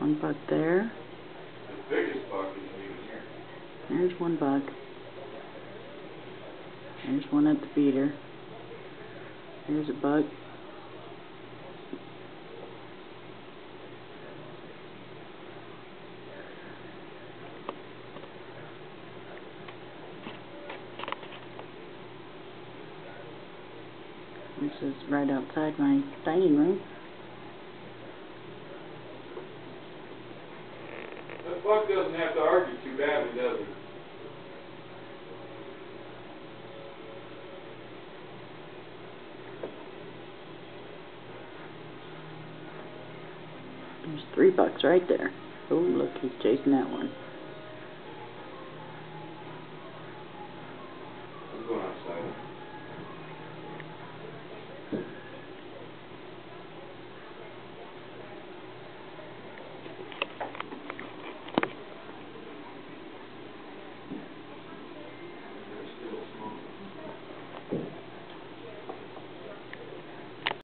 One bug there. The biggest bug isn't even here. There's one bug. There's one at the feeder. There's a bug. This is right outside my dining room. That bug doesn't have to argue too badly, does he? There's 3 bugs right there. Oh, look, he's chasing that one.